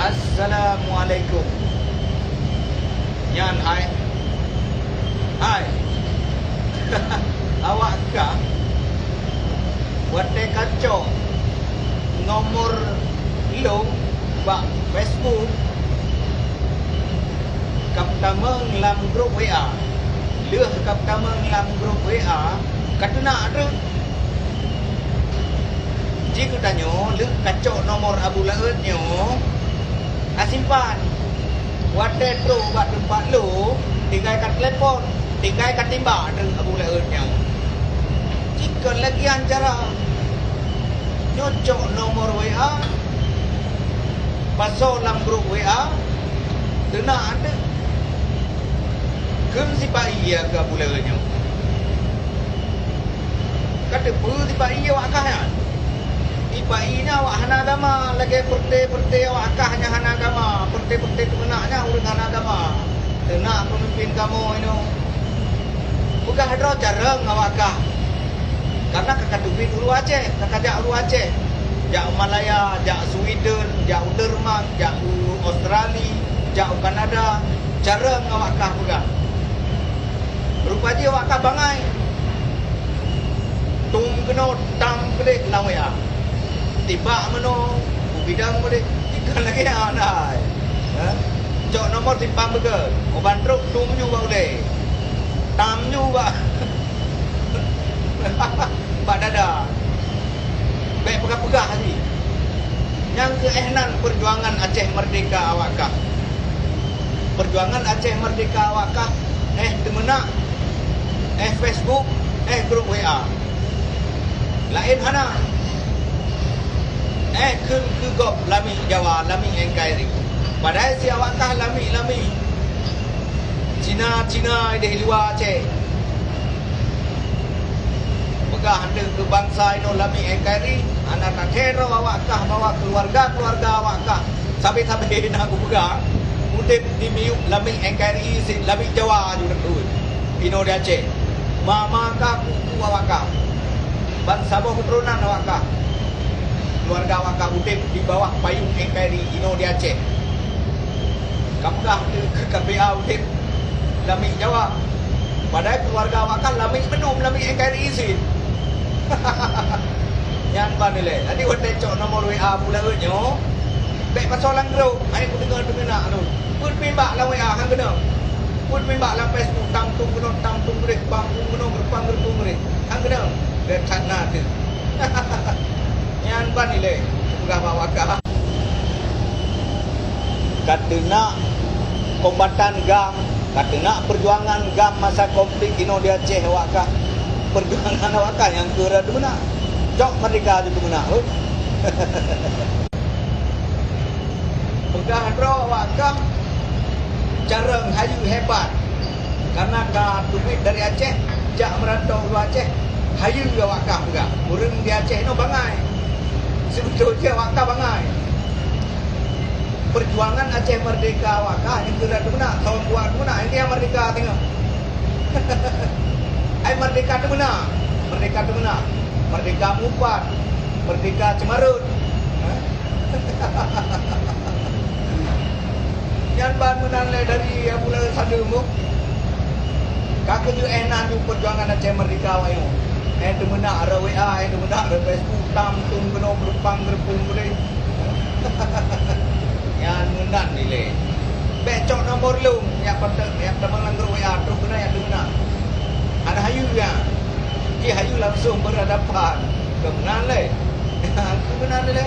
Assalamualaikum. Yan hai. Hai. Awak kah wate kacau nomor lo bak Facebook kaptamang lam grup WA. Leuh kaptamang lam grup WA kata nak ada. Jika tanya leuh kacau nomor Abu Laut nyo asimpan. Wate tu bak tempat lo tinggal kat telefon, tinggal kat timbak ada Abu Laut nyo. Jika lagi cara nyocok nomor WA pasal dalam grup WA kena ada kem si Pak Iya ke Abu Laut nyo. Kata apa si Pak Iya awak kah ya? Pak Iya awak hana agama lagi perte awak kah hanya hana agama, perte tu kenaknya urang hana agama. Tenak pemimpin kamu ini. Bukan ada jarang awak kah. Karena kakak duit ulu Aceh, kakak jak ulu Aceh. Jak Malaya, jak Sweden, jak Denmark, jak Australia, jak Kanada. Jarang awak kah bukan. Rupanya awak kah bangai. Tung kena tam pelik lawa ya. Tiba meno bidang boleh tiga lagi anai. Cok nomor timpang betul. Oban truk tung juga boleh. Tam juga. Pak dada. Baik pegah-pegah tadi. Yang keehnan perjuangan Aceh Merdeka awakah. Perjuangan Aceh Merdeka awakah temenak Facebook grup WA. Lain hana. Ke gop lami Jawa, lami NKRI. Padahal si awakah lami. Cina di luar Aceh. Pegah anda ke bangsa ini lami NKRI. Anak tak kira awakah bawa keluarga awakah. Sampai nak aku pegah. Udip di miuk lami NKRI si lami Jawa juga tu. Ino di Aceh. Mama kah kuku awakah. Bangsa bawa keturunan awakah. Keluarga awakah udip di bawah payung NKRI Ino di Aceh. Kapkah ke KPA udip lami Jawa. Padahal keluarga awakah lami menum lami NKRI sin. Yang apa nilai? Tadi waktu cok nomor WA pula nyo. Baik pasal lang grup. Ani ku dengar nak tu. Pun pimbak lang WA hang kena. Pun pimbak lang Facebook tam tung gerik bang tung gerpang gerik. Hang kena. Dia cakna tu. Yang apa nilai? Pegah awakah. Kata nak kombatan GAM, kata nak perjuangan GAM masa konflik Ino di Aceh awakah. Perjuangan awakah yang kira tu benar. Jok merdeka tu benar. Pegah dro awakah jarang hayu hebat. Karena duit dari Aceh, jak merantau ke Aceh, hayu awakah pegah. Urang di Aceh no bangai. Sebetulnya awakah bangai. Perjuangan Aceh Merdeka awakah yang kira tu benar. Tahun buat tu benar. Ini yang merdeka tengok. Merdeka tu benar. Merdeka tu benar. Merdeka Mupat. Merdeka Cemarut. Yang ban menalai dari Abu Laut Sadumu. Kakak juga enak tu perjuangan Aceh Merdeka awak yang. Tu benar ada WA, tu benar ada Facebook, tam tung kena berpang berpung boleh. Yang mendan nilai. Becok nomor lu yang patut yang teman langgar WA tu kena yang tu benar. Ada hayu ya. Hayu langsung berhadapan. Kebenar le. Kebenar le.